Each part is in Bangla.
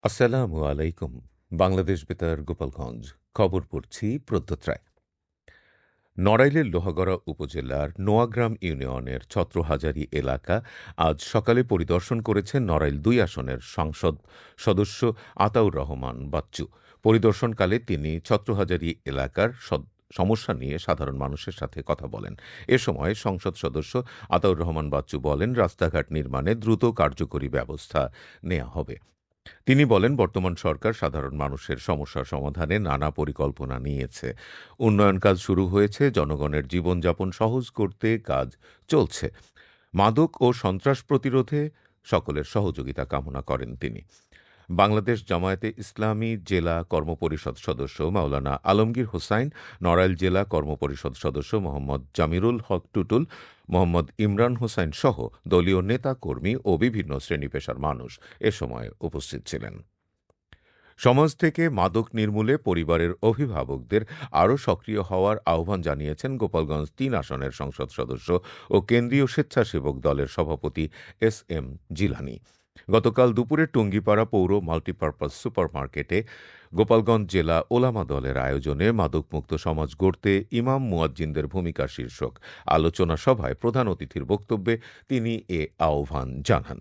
আসসালামু আলাইকুম। বাংলাদেশ বেতার গোপালগঞ্জ। খবর পড়ছি প্রদ্যোৎ রায়। নড়াইলের লোহাগড়া উপজেলার নোয়াগ্রাম ইউনিয়নের ছত্রহাজারী এলাকা আজ সকালে পরিদর্শন করেছেন নড়াইল ২ আসনের সংসদ সদস্য আতাউর রহমান বাচ্চু। পরিদর্শনকালে তিনি ছত্রহাজারী এলাকার সমস্যা নিয়ে সাধারণ মানুষের সাথে কথা বলেন। এ সময় সংসদ সদস্য আতাউর রহমান বাচ্চু বলেন, রাস্তাঘাট নির্মাণে দ্রুত কার্যকরী ব্যবস্থা নেওয়া হবে। তিনি বলেন, বর্তমান সরকার সাধারণ মানুষের সমস্যা সমাধানে নানা পরিকল্পনা নিয়েছে। উন্নয়ন কাজ শুরু হয়েছে, জনগণের জীবনযাপন সহজ করতে কাজ চলছে। মাদক ও সন্ত্রাস প্রতিরোধে সকলের সহযোগিতা কামনা করেন তিনি। বাংলাদেশ জামায়াতে ইসলামী জেলা কর্মপরিষদ সদস্য মাওলানা আলমগীর হোসাইন, নড়াইল জেলা কর্মপরিষদ সদস্য মোহাম্মদ জামিরুল হক টুটুল, মোহাম্মদ ইমরান হোসাইন সহ দলীয় নেতা কর্মী ও বিভিন্ন শ্রেণী পেশার মানুষ এ সময় উপস্থিত ছিলেন। সমাজ থেকে মাদক নির্মূলে পরিবারের অভিভাবকদের আরও সক্রিয় হওয়ার আহ্বান জানিয়েছেন গোপালগঞ্জ ৩ আসনের সংসদ সদস্য ও কেন্দ্রীয় স্বেচ্ছাসেবক দলের সভাপতি এস এম জিলানী। গতকাল দুপুরে টুঙ্গিপাড়া পৌর মাল্টিপারপাস সুপারমার্কেটে গোপালগঞ্জ জেলা ওলামা দলের আয়োজনে মাদকমুক্ত সমাজ গড়তে ইমাম মুয়াজ্জিনদের ভূমিকা শীর্ষক আলোচনা সভায় প্রধান অতিথির বক্তব্যে তিনি এ আহ্বান জানান।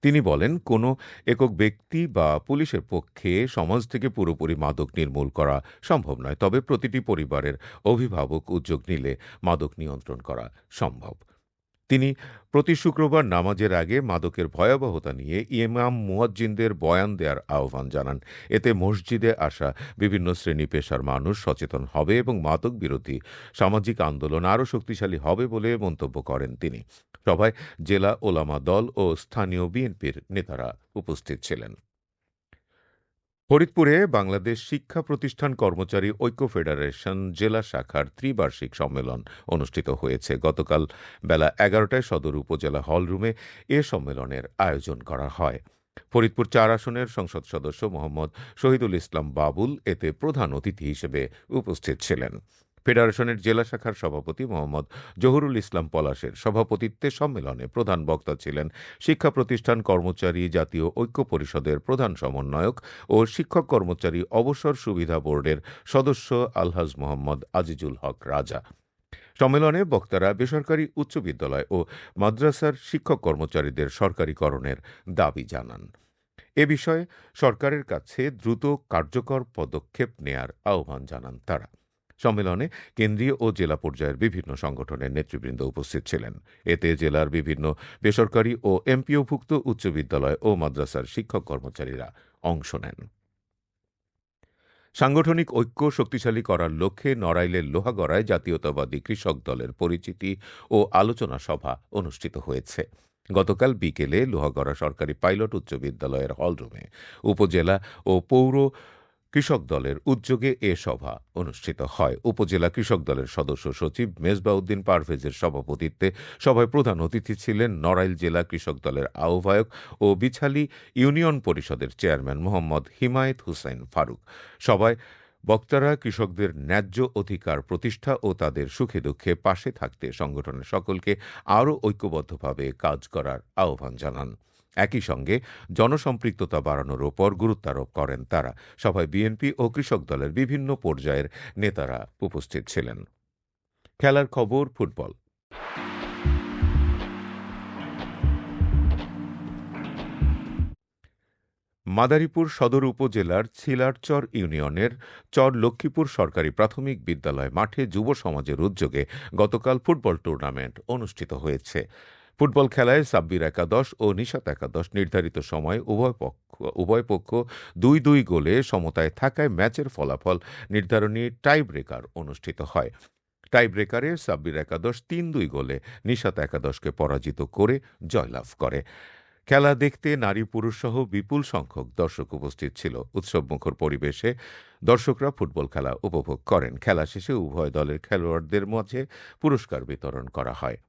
তিনি বলেন, কোনো একক ব্যক্তি বা পুলিশের পক্ষে সমাজ থেকে পুরোপুরি মাদক নির্মূল করা সম্ভব নয়, তবে প্রতিটি পরিবারের অভিভাবক উদ্যোগ নিলে মাদক নিয়ন্ত্রণ করা সম্ভব। তিনি প্রতি শুক্রবার নামাজের আগে মাদকের ভয়াবহতা নিয়ে ইমাম মুয়াজ্জিনদের বয়ান দেওয়ার আহ্বান জানান। এতে মসজিদে আসা বিভিন্ন শ্রেণী পেশার মানুষ সচেতন হবে এবং মাদক বিরোধী সামাজিক আন্দোলন আরও শক্তিশালী হবে বলে মন্তব্য করেন তিনি। সভায় জেলা ওলামা দল ও স্থানীয় বিএনপির নেতারা উপস্থিত ছিলেন। ফরিদপুরে বাংলাদেশ শিক্ষা প্রতিষ্ঠান কর্মচারী ঐক্য ফেডারেশন জেলা শাখার ত্রিবার্ষিক সম্মেলন অনুষ্ঠিত হয়েছে। গতকাল বেলা ১১টায় সদর উপজেলা হলরুমে এ সম্মেলনের আয়োজন করা হয়। ফরিদপুর ৪ আসনের সংসদ সদস্য মোহাম্মদ শহীদুল ইসলাম বাবুল এতে প্রধান অতিথি হিসেবে উপস্থিত ছিলেন। ফেডারেশনের জেলা শাখার সভাপতি মোহাম্মদ জহুরুল ইসলাম পলাশের সভাপতিত্বে সম্মেলনে প্রধান বক্তা ছিলেন শিক্ষা প্রতিষ্ঠান কর্মচারী জাতীয় ঐক্য পরিষদের প্রধান সমন্বয়ক ও শিক্ষক কর্মচারী অবসর সুবিধা বোর্ডের সদস্য আলহাজ মোহাম্মদ আজিজুল হক রাজা। সম্মেলনে বক্তারা বেসরকারি উচ্চ বিদ্যালয় ও মাদ্রাসার শিক্ষক কর্মচারীদের সরকারিকরণের দাবি জানান। এ বিষয়ে সরকারের কাছে দ্রুত কার্যকর পদক্ষেপ নেয়ার আহ্বান জানান তারা। সম্মেলনে কেন্দ্রীয় ও জেলা পর্যায়ের বিভিন্ন সংগঠনের নেতৃবৃন্দ উপস্থিত ছিলেন। এতে জেলার বিভিন্ন বেসরকারি ও এমপিওভুক্ত উচ্চ বিদ্যালয় ও মাদ্রাসার শিক্ষক কর্মচারীরা অংশ নেন। সাংগঠনিক ঐক্য শক্তিশালী করার লক্ষ্যে নড়াইলের লোহাগড়ায় জাতীয়তাবাদী কৃষক দলের পরিচিতি ও আলোচনা সভা অনুষ্ঠিত হয়েছে। গতকাল বিকেলে লোহাগড়া সরকারি পাইলট উচ্চ বিদ্যালয়ের হলরুমে উপজেলা ও পৌর কৃষক দলের উদ্যোগে এ সভা অনুষ্ঠিত হয়। উপজেলা কৃষক দলের সদস্য সচিব মেজবাউদ্দিন পারভেজের সভাপতিত্বে সভায় প্রধান অতিথি ছিলেন নড়াইল জেলা কৃষক দলের আহ্বায়ক ও বিছালী ইউনিয়ন পরিষদের চেয়ারম্যান মোহাম্মদ হিমায়েত হুসাইন ফারুক। সভায় বক্তারা কৃষকদের ন্যায্য অধিকার প্রতিষ্ঠা ও তাদের সুখে দুঃখে পাশে থাকতে সংগঠনের সকলকে আরও ঐক্যবদ্ধভাবে কাজ করার আহ্বান জানান। একই সঙ্গে জনসম্পৃক্ততা বাড়ানোর ওপর গুরুত্বারোপ করেন তারা। সভায় বিএনপি ও কৃষক দলের বিভিন্ন পর্যায়ের নেতারা উপস্থিত ছিলেন। খেলার খবর ফুটবল। মাদারীপুর সদর উপজেলার ছিলারচর ইউনিয়নের চর লক্ষ্মীপুর সরকারি প্রাথমিক বিদ্যালয় মাঠে যুব সমাজের উদ্যোগে গতকাল ফুটবল টুর্নামেন্ট অনুষ্ঠিত হয়েছে। ফুটবল খেলায় সাব্বির একাদশ ও নিশাত একাদশ নির্ধারিত সময়ে উভয় পক্ষ ২-২ গোলে সমতায় থাকায় ম্যাচের ফলাফল নির্ধারণী টাই ব্রেকার অনুষ্ঠিত হয়। টাই ব্রেকারে সাব্বির একাদশ ৩-২ গোলে নিশাত একাদশকে পরাজিত করে জয়লাভ করে। খেলা দেখতে নারী পুরুষ সহ বিপুল সংখ্যক দর্শক উপস্থিত ছিল। উৎসবমুখর পরিবেশে দর্শকরা ফুটবল খেলা উপভোগ করেন। খেলা শেষে উভয় দলের খেলোয়াড়দের মাঝে পুরস্কার বিতরণ করা হয়।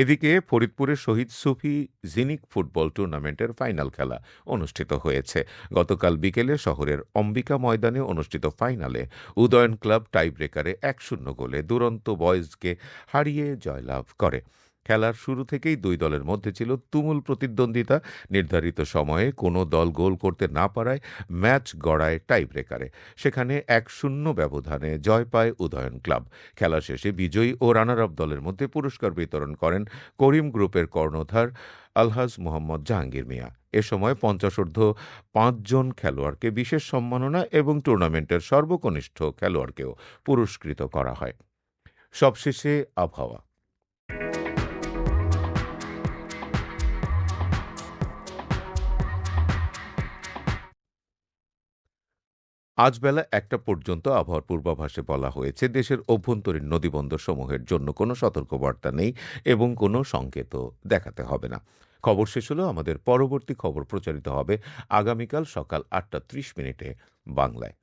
এদিকে ফরিদপুরের শহীদ সুফি জিনিক ফুটবল টুর্নামেন্টের ফাইনাল খেলা অনুষ্ঠিত হয়েছে। গতকাল বিকেলে শহরের অম্বিকা ময়দানে অনুষ্ঠিত ফাইনালে উদয়ন ক্লাব টাই ব্রেকারে ১-০ গোলে দুরন্ত বয়েজকে হারিয়ে জয়লাভ করে। খেলার শুরু থেকেই দুই দলের মধ্যে ছিল তুমুল প্রতিদ্বন্দ্বিতা। নির্ধারিত সময়ে কোনো দল গোল করতে না পারায় ম্যাচ গড়ায় টাই ব্রেকারে। সেখানে ১-০ ব্যবধানে জয় পায় উদয়ন ক্লাব। খেলা শেষে বিজয়ী ও রানার আপ দলের মধ্যে পুরস্কার বিতরণ করেন করিম গ্রুপের কর্ণধার আলহাজ মোহাম্মদ জাহাঙ্গীর মিয়া। এ সময় ৫০ জন খেলোয়াড়কে বিশেষ সম্মাননা এবং টুর্নামেন্টের সর্বকনিষ্ঠ খেলোয়াড়কেও পুরস্কৃত করা হয়। সবশেষে আবহাওয়া। আজ বেলা ১টা পর্যন্ত আবহাওয়ার পূর্বাভাসে বলা হয়েছে দেশের অভ্যন্তরীণ নদীবন্দরসমূহের জন্য কোনো সতর্কবার্তা নেই এবং কোনো সংকেতও দেখাতে হবে না। খবর শেষ হলো। আমাদের পরবর্তী খবর প্রচারিত হবে আগামীকাল সকাল ৮টা ৩০ মিনিটে বাংলায়।